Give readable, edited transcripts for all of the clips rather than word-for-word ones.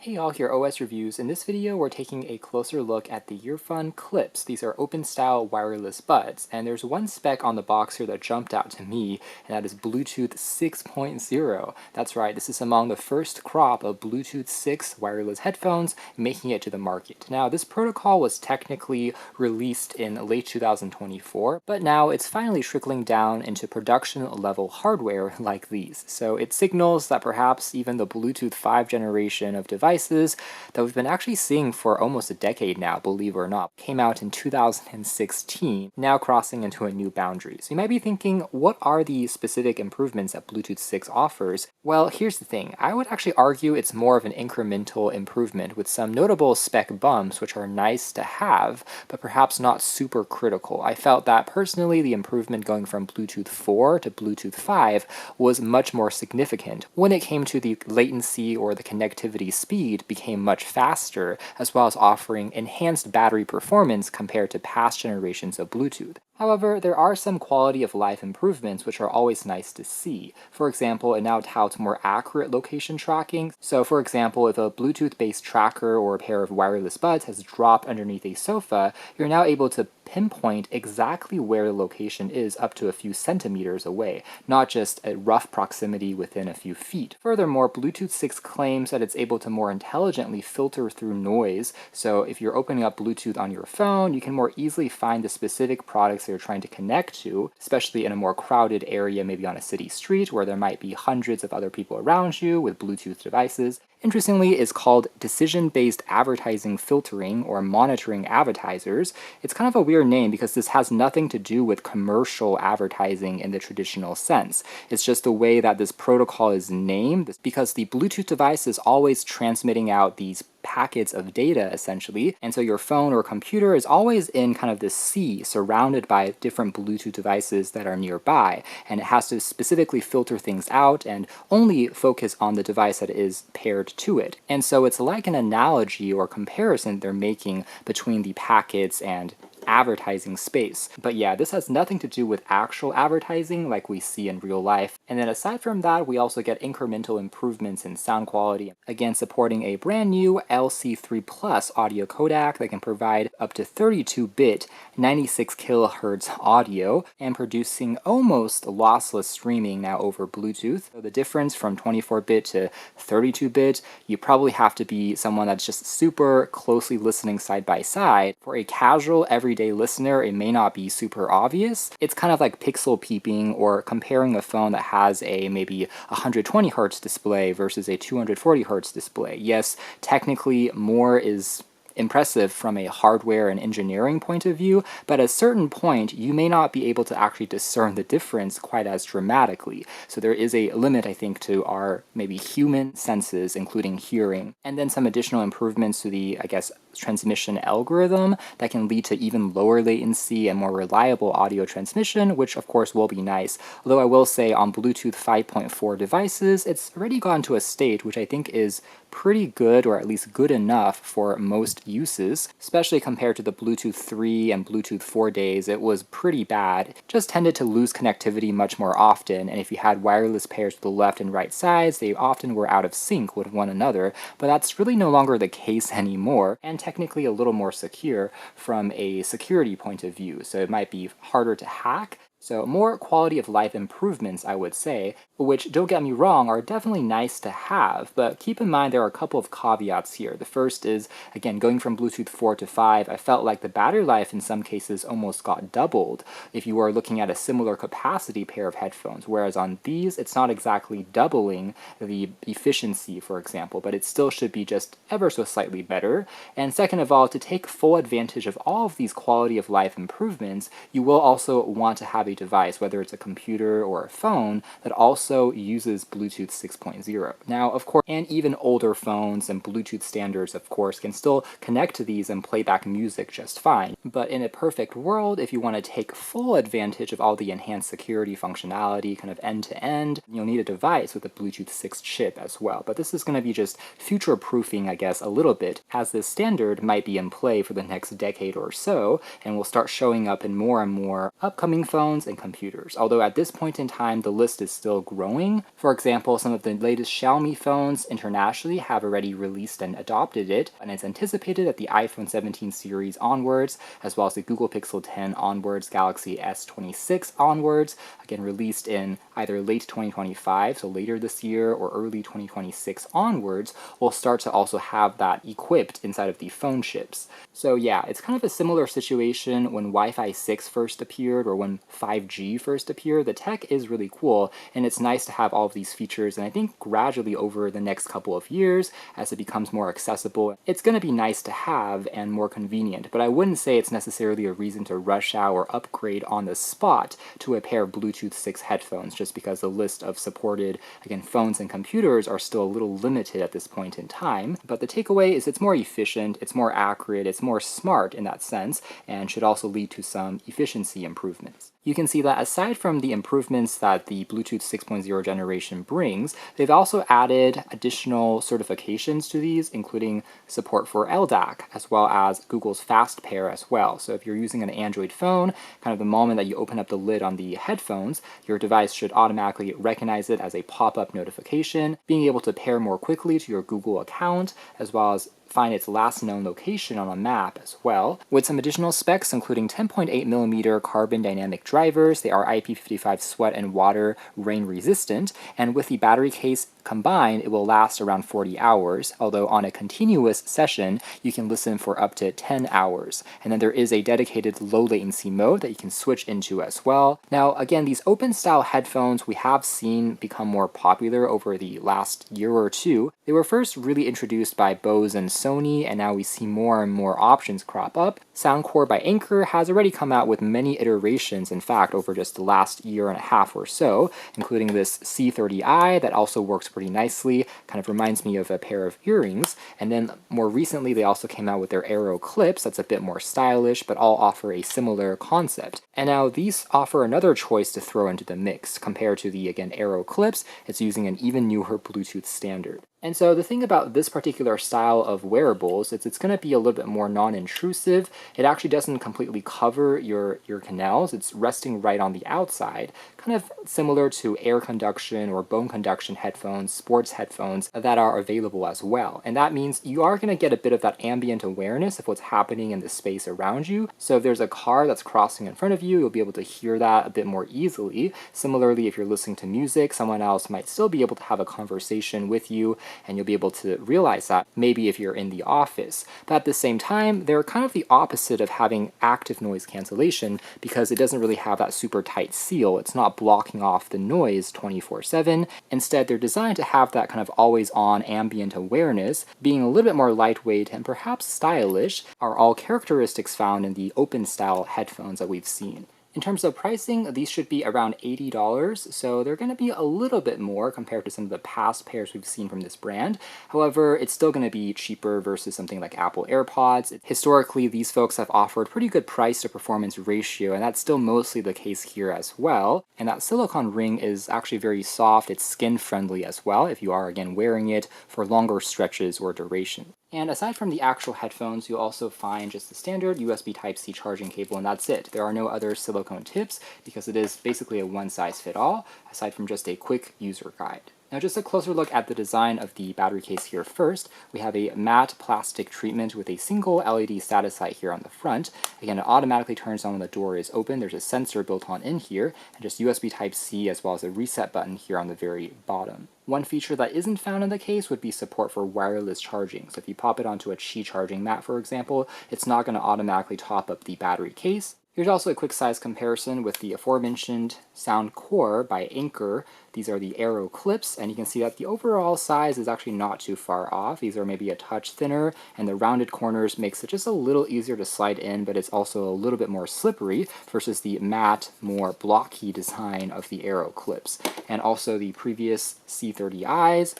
Hey all, here OS Reviews. In this video, we're taking a closer look at the EarFun Clips. These are open-style wireless buds, and there's one spec on the box here that jumped out to me, and that is Bluetooth 6.0. That's right, this is among the first crop of Bluetooth 6 wireless headphones making it to the market. Now, this protocol was technically released in late 2024, but now it's finally trickling down into production-level hardware like these. So it signals that perhaps even the Bluetooth 5 generation of devices that we've been actually seeing for almost a decade now, believe it or not, came out in 2016, now crossing into a new boundary. So you might be thinking, what are the specific improvements that Bluetooth 6 offers? Well, here's the thing. I would actually argue it's more of an incremental improvement with some notable spec bumps, which are nice to have, but perhaps not super critical. I felt that personally, the improvement going from Bluetooth 4 to Bluetooth 5 was much more significant. When it came to the latency or the connectivity speed, became much faster, as well as offering enhanced battery performance compared to past generations of Bluetooth. However, there are some quality of life improvements which are always nice to see. For example, it now touts more accurate location tracking. So for example, if a Bluetooth-based tracker or a pair of wireless buds has dropped underneath a sofa, you're now able to pinpoint exactly where the location is up to a few centimeters away, not just a rough proximity within a few feet. Furthermore, Bluetooth 6 claims that it's able to more intelligently filter through noise, so if you're opening up Bluetooth on your phone, you can more easily find the specific products you're trying to connect to, especially in a more crowded area, maybe on a city street where there might be hundreds of other people around you with Bluetooth devices. Interestingly, it's called decision-based advertising filtering or monitoring advertisers. It's kind of a weird name because this has nothing to do with commercial advertising in the traditional sense. It's just the way that this protocol is named because the Bluetooth device is always transmitting out these packets of data essentially, and so your phone or computer is always in kind of this sea surrounded by different Bluetooth devices that are nearby, and it has to specifically filter things out and only focus on the device that is paired to it. And so it's like an analogy or comparison they're making between the packets and advertising space. But yeah, this has nothing to do with actual advertising like we see in real life. And then aside from that, we also get incremental improvements in sound quality. Again, supporting a brand new LC3 Plus audio codec that can provide up to 32-bit 96 kilohertz audio and producing almost lossless streaming now over Bluetooth. So the difference from 24-bit to 32-bit, you probably have to be someone that's just super closely listening side by side. For a casual everyday listener, it may not be super obvious. It's kind of like pixel peeping or comparing a phone that has a maybe 120 hertz display versus a 240 hertz display. Yes, technically more is impressive from a hardware and engineering point of view, but at a certain point, you may not be able to actually discern the difference quite as dramatically. So there is a limit, I think, to our maybe human senses, including hearing. And then some additional improvements to the, I guess, transmission algorithm that can lead to even lower latency and more reliable audio transmission, which of course will be nice. Although I will say on Bluetooth 5.4 devices, it's already gone to a state which I think is pretty good, or at least good enough for most uses, especially compared to the Bluetooth 3 and Bluetooth 4 days. It was pretty bad. It just tended to lose connectivity much more often, and if you had wireless pairs to the left and right sides, they often were out of sync with one another, but that's really no longer the case anymore, and technically a little more secure from a security point of view, so it might be harder to hack. So more quality of life improvements, I would say, which, don't get me wrong, are definitely nice to have, but keep in mind there are a couple of caveats here. The first is, again, going from Bluetooth 4 to 5, I felt like the battery life in some cases almost got doubled if you were looking at a similar capacity pair of headphones, whereas on these, it's not exactly doubling the efficiency, for example, but it still should be just ever so slightly better. And second of all, to take full advantage of all of these quality of life improvements, you will also want to have a device, whether it's a computer or a phone, that also uses Bluetooth 6.0. Now, of course, and even older phones and Bluetooth standards, of course, can still connect to these and play back music just fine. But in a perfect world, if you want to take full advantage of all the enhanced security functionality, kind of end-to-end, you'll need a device with a Bluetooth 6 chip as well. But this is going to be just future-proofing, I guess, a little bit, as this standard might be in play for the next decade or so, and will start showing up in more and more upcoming phones phones and computers, although at this point in time, the list is still growing. For example, some of the latest Xiaomi phones internationally have already released and adopted it, and it's anticipated that the iPhone 17 series onwards, as well as the Google Pixel 10 onwards, Galaxy S26 onwards, again released in either late 2025, so later this year, or early 2026 onwards, will start to also have that equipped inside of the phone chips. So yeah, it's kind of a similar situation when Wi-Fi 6 first appeared or when 5G first appeared. The tech is really cool, and it's nice to have all of these features, and I think gradually over the next couple of years, as it becomes more accessible, it's going to be nice to have and more convenient, but I wouldn't say it's necessarily a reason to rush out or upgrade on the spot to a pair of Bluetooth 6 headphones, just because the list of supported, again, phones and computers are still a little limited at this point in time. But the takeaway is it's more efficient, it's more accurate, it's more smart in that sense, and should also lead to some efficiency improvements. You can see that aside from the improvements that the Bluetooth 6.0 generation brings, they've also added additional certifications to these, including support for LDAC, as well as Google's Fast Pair as well. So if you're using an Android phone, kind of the moment that you open up the lid on the headphones, your device should automatically recognize it as a pop-up notification, being able to pair more quickly to your Google account, as well as find its last known location on a map as well, with some additional specs including 10.8mm carbon dynamic drivers. They are IP55 sweat and water rain resistant, and with the battery case combined, it will last around 40 hours, although on a continuous session, you can listen for up to 10 hours. And then there is a dedicated low latency mode that you can switch into as well. Now, again, these open style headphones we have seen become more popular over the last year or two. They were first really introduced by Bose and Sony, and now we see more and more options crop up. Soundcore by Anker has already come out with many iterations, in fact, over just the last year and a half or so, including this C30i that also works pretty nicely, kind of reminds me of a pair of earrings. And then more recently, they also came out with their Aero Clips that's a bit more stylish, but all offer a similar concept. And now these offer another choice to throw into the mix. Compared to the, again, Aero Clips, it's using an even newer Bluetooth standard. And so the thing about this particular style of wearables is it's going to be a little bit more non-intrusive. It actually doesn't completely cover your canals. It's resting right on the outside, kind of similar to air conduction or bone conduction headphones, sports headphones that are available as well. And that means you are going to get a bit of that ambient awareness of what's happening in the space around you. So if there's a car that's crossing in front of you, you'll be able to hear that a bit more easily. Similarly, if you're listening to music, someone else might still be able to have a conversation with you, and you'll be able to realize that maybe if you're in the office. But at the same time, they're kind of the opposite of having active noise cancellation because it doesn't really have that super tight seal. It's not blocking off the noise 24/7. Instead, they're designed to have that kind of always-on ambient awareness. Being a little bit more lightweight and perhaps stylish are all characteristics found in the open-style headphones that we've seen. In terms of pricing, these should be around $80, so they're going to be a little bit more compared to some of the past pairs we've seen from this brand. However, it's still going to be cheaper versus something like Apple AirPods. Historically, these folks have offered pretty good price to performance ratio, and that's still mostly the case here as well. And that silicone ring is actually very soft. It's skin friendly as well if you are, again, wearing it for longer stretches or duration. And aside from the actual headphones, you'll also find just the standard USB Type-C charging cable, and that's it. There are no other silicone tips because it is basically a one-size-fit-all, aside from just a quick user guide. Now just a closer look at the design of the battery case here first. We have a matte plastic treatment with a single LED status light here on the front. Again, it automatically turns on when the door is open. There's a sensor built on in here, and just USB Type-C as well as a reset button here on the very bottom. One feature that isn't found in the case would be support for wireless charging. So if you pop it onto a Qi charging mat, for example, it's not going to automatically top up the battery case. Here's also a quick size comparison with the aforementioned Soundcore by Anker. These are the Aero Clips, and you can see that the overall size is actually not too far off. These are maybe a touch thinner, and the rounded corners makes it just a little easier to slide in, but it's also a little bit more slippery versus the matte, more blocky design of the Aero Clips. And also the previous C30Is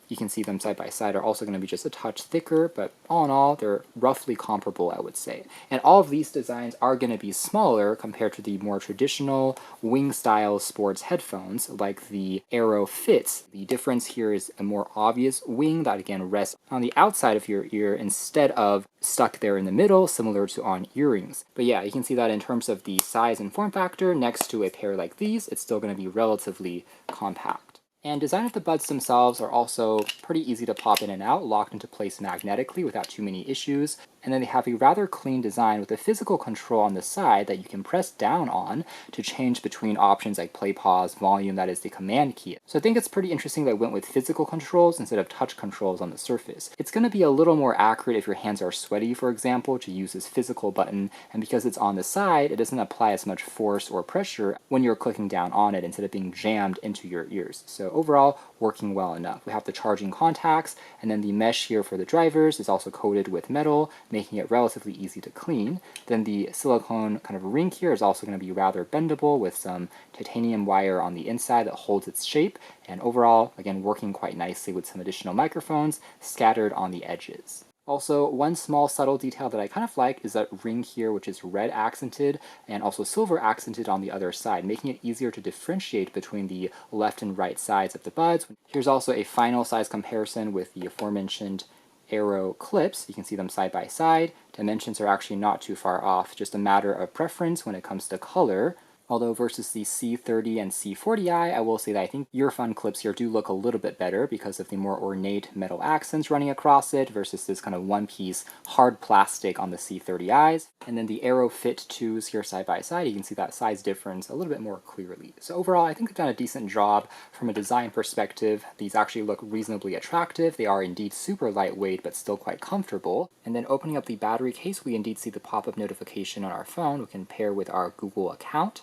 you can see them side by side, are also going to be just a touch thicker, but all in all, they're roughly comparable, I would say. And all of these designs are going to be smaller compared to the more traditional wing-style sports headphones, like the Aero Fits. The difference here is a more obvious wing that, again, rests on the outside of your ear instead of stuck there in the middle, similar to on earrings. But yeah, you can see that in terms of the size and form factor, next to a pair like these, it's still going to be relatively compact. And design of the buds themselves are also pretty easy to pop in and out, locked into place magnetically without too many issues. And then they have a rather clean design with a physical control on the side that you can press down on to change between options like play, pause, volume, that is the command key. So I think it's pretty interesting that it went with physical controls instead of touch controls on the surface. It's going to be a little more accurate if your hands are sweaty, for example, to use this physical button, and because it's on the side, it doesn't apply as much force or pressure when you're clicking down on it instead of being jammed into your ears. So overall, working well enough. We have the charging contacts, and then the mesh here for the drivers is also coated with metal, making it relatively easy to clean. Then the silicone kind of ring here is also going to be rather bendable with some titanium wire on the inside that holds its shape, and overall, again, working quite nicely with some additional microphones scattered on the edges. Also, one small subtle detail that I kind of like is that ring here, which is red accented and also silver accented on the other side, making it easier to differentiate between the left and right sides of the buds. Here's also a final size comparison with the aforementioned Aero clips. You can see them side by side. Dimensions are actually not too far off, just a matter of preference when it comes to color. Although versus the C30 and C40i, I will say that I think EarFun clips here do look a little bit better because of the more ornate metal accents running across it versus this kind of one-piece hard plastic on the C30i's. And then the Aero Fit 2s here side by side, you can see that size difference a little bit more clearly. So overall, I think they've done a decent job from a design perspective. These actually look reasonably attractive. They are indeed super lightweight, but still quite comfortable. And then opening up the battery case, we indeed see the pop-up notification on our phone. We can pair with our Google account.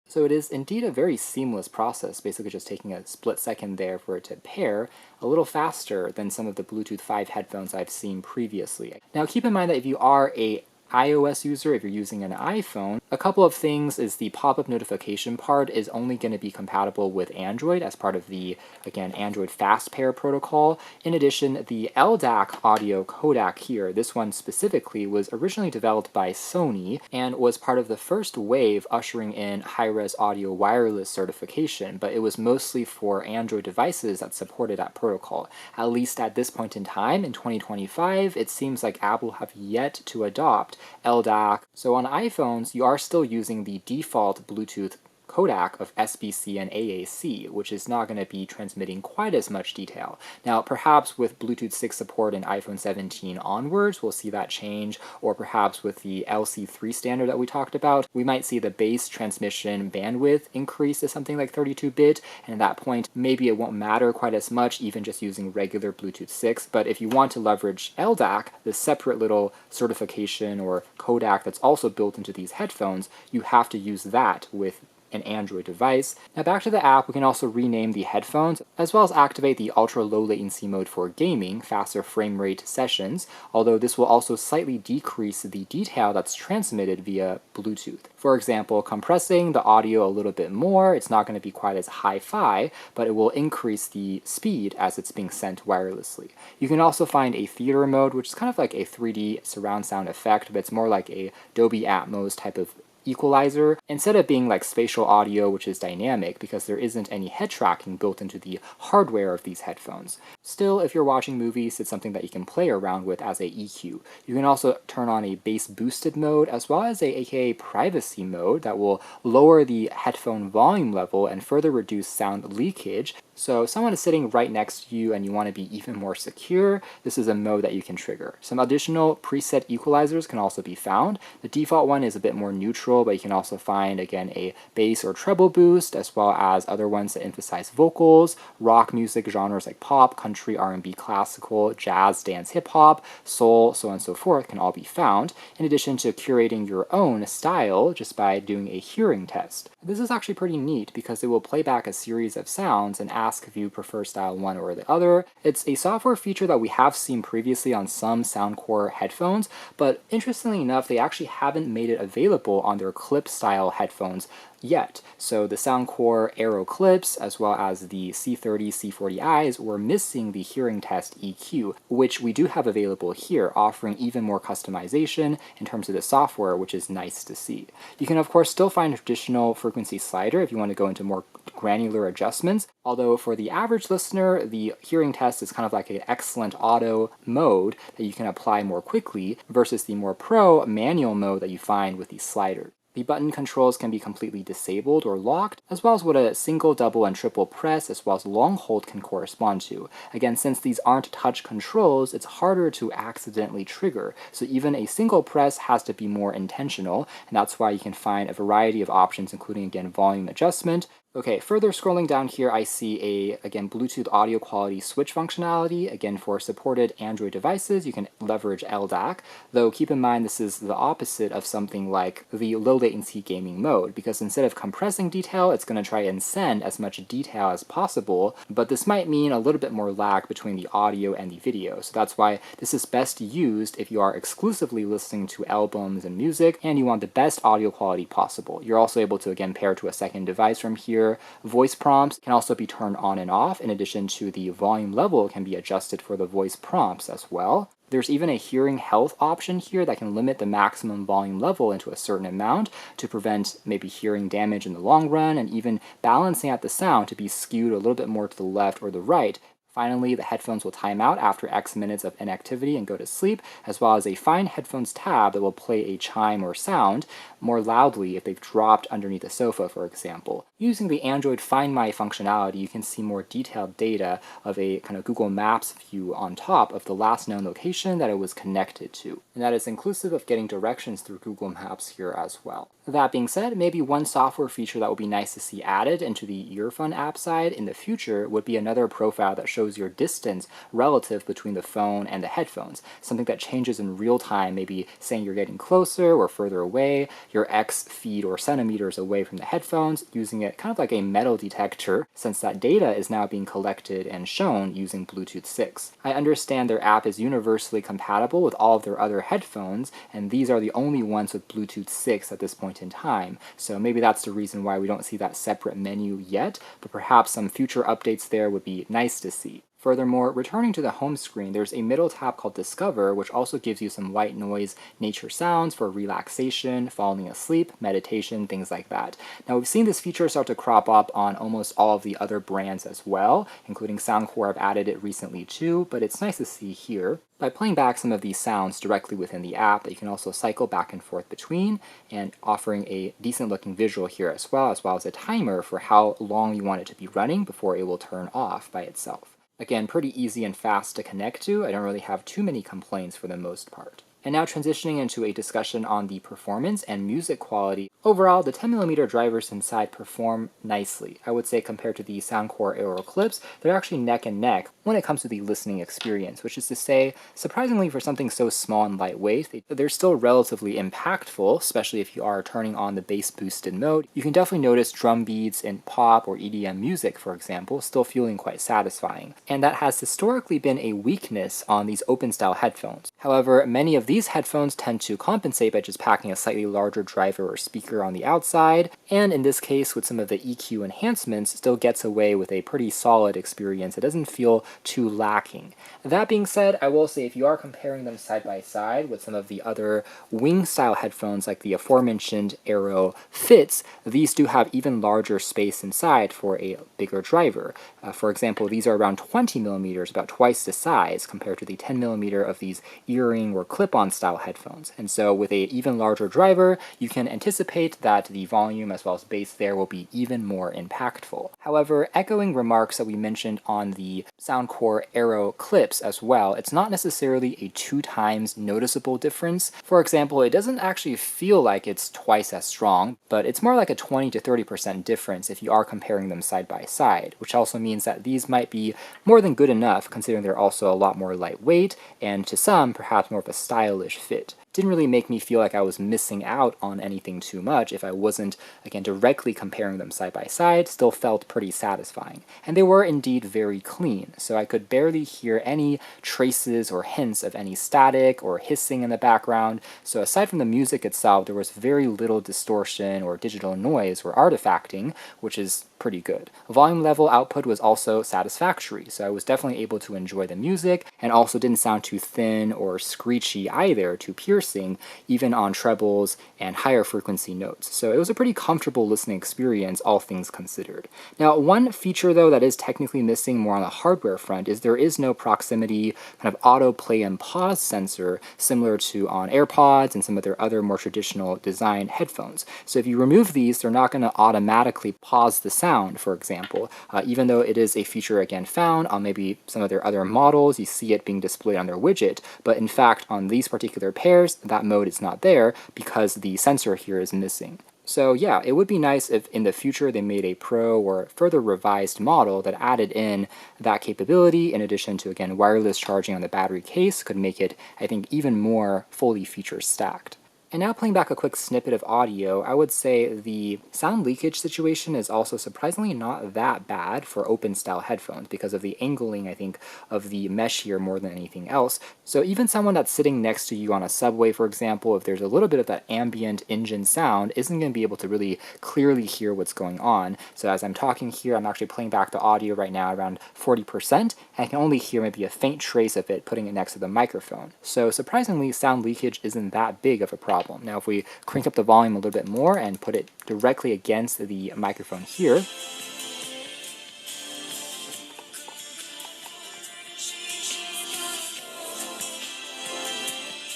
So it is indeed a very seamless process, basically just taking a split second there for it to pair, a little faster than some of the Bluetooth 5 headphones I've seen previously. Now keep in mind that if you are a iOS user, if you're using an iPhone, a couple of things is the pop-up notification part is only going to be compatible with Android as part of the, again, Android Fast Pair protocol. In addition, the LDAC audio codec here, this one specifically, was originally developed by Sony and was part of the first wave ushering in Hi-Res audio wireless certification, but it was mostly for Android devices that supported that protocol. At least at this point in time, in 2025, it seems like Apple have yet to adopt LDAC. So on iPhones, you are still using the default Bluetooth codec of SBC and AAC, which is not going to be transmitting quite as much detail. Now, perhaps with Bluetooth 6 support in iPhone 17 onwards, we'll see that change, or perhaps with the LC3 standard that we talked about, we might see the base transmission bandwidth increase to something like 32-bit, and at that point, maybe it won't matter quite as much, even just using regular Bluetooth 6, but if you want to leverage LDAC, the separate little certification or codec that's also built into these headphones, you have to use that with an Android device. Now back to the app, we can also rename the headphones, as well as activate the ultra low latency mode for gaming, faster frame rate sessions, although this will also slightly decrease the detail that's transmitted via Bluetooth. For example, compressing the audio a little bit more, it's not going to be quite as hi-fi, but it will increase the speed as it's being sent wirelessly. You can also find a theater mode, which is kind of like a 3D surround sound effect, but it's more like a Dolby Atmos type of equalizer, instead of being like spatial audio, which is dynamic because there isn't any head tracking built into the hardware of these headphones. Still, if you're watching movies, it's something that you can play around with as a EQ. You can also turn on a bass boosted mode as well as a aka privacy mode that will lower the headphone volume level and further reduce sound leakage. So if someone is sitting right next to you and you want to be even more secure, this is a mode that you can trigger. Some additional preset equalizers can also be found. The default one is a bit more neutral, but you can also find, again, a bass or treble boost, as well as other ones that emphasize vocals, rock music genres like pop, country, R&B, classical, jazz, dance, hip-hop, soul, so on and so forth can all be found, in addition to curating your own style just by doing a hearing test. This is actually pretty neat because it will play back a series of sounds and ask if you prefer style one or the other. It's a software feature that we have seen previously on some Soundcore headphones, but interestingly enough, they actually haven't made it available on their clip style headphones yet. So the Soundcore Aero clips, as well as the C30, C40Is, were missing the hearing test EQ, which we do have available here, offering even more customization in terms of the software, which is nice to see. You can, of course, still find a traditional frequency slider if you want to go into more granular adjustments, although for the average listener, the hearing test is kind of like an excellent auto mode that you can apply more quickly versus the more pro manual mode that you find with these sliders. The button controls can be completely disabled or locked, as well as what a single, double, and triple press, as well as long hold can correspond to. Again, since these aren't touch controls, it's harder to accidentally trigger, so even a single press has to be more intentional, and that's why you can find a variety of options, including, again, volume adjustment. Okay, further scrolling down here, I see again, Bluetooth audio quality switch functionality. Again, for supported Android devices, you can leverage LDAC, though keep in mind this is the opposite of something like the low latency gaming mode, because instead of compressing detail, it's going to try and send as much detail as possible, but this might mean a little bit more lag between the audio and the video. So that's why this is best used if you are exclusively listening to albums and music, and you want the best audio quality possible. You're also able to, again, pair to a second device from here. Voice prompts can also be turned on and off, in addition to the volume level can be adjusted for the voice prompts as well. There's even a hearing health option here that can limit the maximum volume level into a certain amount to prevent maybe hearing damage in the long run, and even balancing out the sound to be skewed a little bit more to the left or the right. Finally, the headphones will time out after X minutes of inactivity and go to sleep, as well as a Find Headphones tab that will play a chime or sound more loudly if they've dropped underneath a sofa, for example. Using the Android Find My functionality, you can see more detailed data of a kind of Google Maps view on top of the last known location that it was connected to. And that is inclusive of getting directions through Google Maps here as well. That being said, maybe one software feature that would be nice to see added into the EarFun app side in the future would be another profile that shows your distance relative between the phone and the headphones, something that changes in real time, maybe saying you're getting closer or further away, your X feet or centimeters away from the headphones, using it kind of like a metal detector, since that data is now being collected and shown using Bluetooth 6. I understand their app is universally compatible with all of their other headphones, and these are the only ones with Bluetooth 6 at this point in time, so maybe that's the reason why we don't see that separate menu yet, but perhaps some future updates there would be nice to see. Furthermore, returning to the home screen, there's a middle tab called Discover, which also gives you some white noise nature sounds for relaxation, falling asleep, meditation, things like that. Now, we've seen this feature start to crop up on almost all of the other brands as well, including Soundcore. I've added it recently too, but it's nice to see here. By playing back some of these sounds directly within the app that you can also cycle back and forth between, and offering a decent looking visual here as well as a timer for how long you want it to be running before it will turn off by itself. Again, pretty easy and fast to connect to. I don't really have too many complaints for the most part. And now transitioning into a discussion on the performance and music quality. Overall, the 10mm drivers inside perform nicely. I would say compared to the Soundcore Aero clips, they're actually neck and neck when it comes to the listening experience, which is to say, surprisingly for something so small and lightweight, they're still relatively impactful, especially if you are turning on the bass boosted mode. You can definitely notice drum beats in pop or EDM music, for example, still feeling quite satisfying. And that has historically been a weakness on these open style headphones. However, many of these headphones tend to compensate by just packing a slightly larger driver or speaker on the outside, and in this case with some of the EQ enhancements still gets away with a pretty solid experience. It doesn't feel too lacking. That being said, I will say if you are comparing them side by side with some of the other wing style headphones like the aforementioned Aero Fits, these do have even larger space inside for a bigger driver. For example, these are around 20mm, about twice the size compared to the 10mm of these earring or clip-on style headphones. And so with an even larger driver, you can anticipate that the volume as well as bass there will be even more impactful. However, echoing remarks that we mentioned on the Soundcore Aero clips as well, it's not necessarily a 2 times noticeable difference. For example, it doesn't actually feel like it's twice as strong, but it's more like a 20 to 30% difference if you are comparing them side by side, which also means that these might be more than good enough considering they're also a lot more lightweight and to some perhaps more of a stylish fit. didn't really make me feel like I was missing out on anything too much if I wasn't, again, directly comparing them side by side. Still felt pretty satisfying. And they were indeed very clean, so I could barely hear any traces or hints of any static or hissing in the background. So aside from the music itself, there was very little distortion or digital noise or artifacting, which is pretty good. Volume level output was also satisfactory, so I was definitely able to enjoy the music, and also didn't sound too thin or screechy either, too piercing, even on trebles and higher frequency notes. So it was a pretty comfortable listening experience, all things considered. Now, one feature though that is technically missing more on the hardware front is there is no proximity kind of auto play and pause sensor similar to on AirPods and some of their other more traditional design headphones. So if you remove these, they're not going to automatically pause the sound, for example, even though it is a feature again found on maybe some of their other models. You see it being displayed on their widget, but in fact on these particular pairs that mode is not there because the sensor here is missing. So yeah, it would be nice if in the future they made a Pro or further revised model that added in that capability, in addition to, again, wireless charging on the battery case. Could make it, I think, even more fully feature stacked. And now playing back a quick snippet of audio, I would say the sound leakage situation is also surprisingly not that bad for open style headphones because of the angling, I think, of the mesh here more than anything else. So even someone that's sitting next to you on a subway, for example, if there's a little bit of that ambient engine sound, isn't going to be able to really clearly hear what's going on. So as I'm talking here, I'm actually playing back the audio right now around 40%, and I can only hear maybe a faint trace of it putting it next to the microphone. So surprisingly, sound leakage isn't that big of a problem. Now if we crank up the volume a little bit more and put it directly against the microphone here,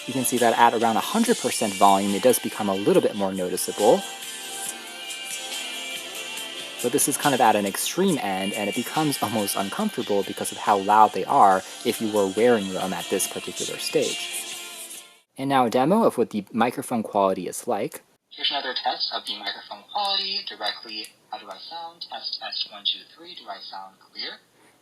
you can see that at around 100% volume it does become a little bit more noticeable. But this is kind of at an extreme end, and it becomes almost uncomfortable because of how loud they are if you were wearing them at this particular stage. And now a demo of what the microphone quality is like. Here's another test of the microphone quality directly. How do I sound? Test, test, 1, 2, 3. Do I sound clear?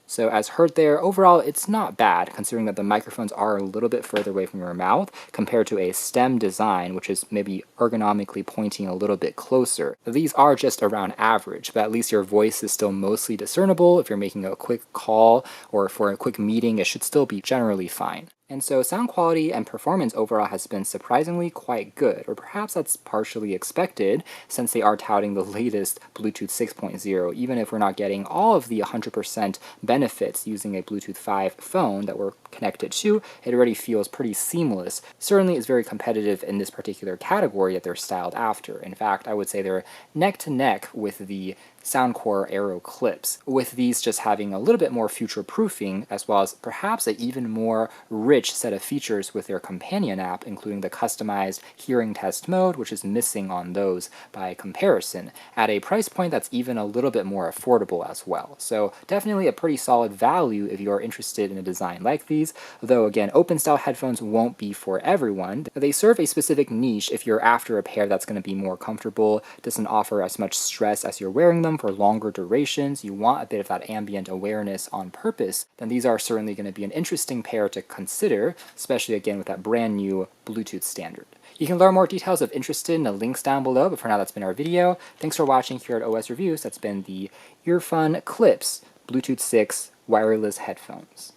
So as heard there, overall it's not bad, considering that the microphones are a little bit further away from your mouth compared to a stem design, which is maybe ergonomically pointing a little bit closer. These are just around average, but at least your voice is still mostly discernible. If you're making a quick call or for a quick meeting, it should still be generally fine. And so sound quality and performance overall has been surprisingly quite good, or perhaps that's partially expected since they are touting the latest Bluetooth 6.0, even if we're not getting all of the 100% benefits using a Bluetooth 5 phone that we're connected to. It already feels pretty seamless. Certainly is very competitive in this particular category that they're styled after. In fact, I would say they're neck to neck with the Soundcore Aero clips, with these just having a little bit more future-proofing, as well as perhaps an even more rich set of features with their companion app, including the customized hearing test mode, which is missing on those by comparison, at a price point that's even a little bit more affordable as well. So definitely a pretty solid value if you're interested in a design like these, though again, open-style headphones won't be for everyone. They serve a specific niche if you're after a pair that's going to be more comfortable, doesn't offer as much stress as you're wearing them for longer durations, you want a bit of that ambient awareness on purpose, then these are certainly going to be an interesting pair to consider, especially again with that brand new Bluetooth standard. You can learn more details if interested in the links down below, but for now that's been our video. Thanks for watching here at OS Reviews. That's been the EarFun Clips Bluetooth 6 wireless headphones.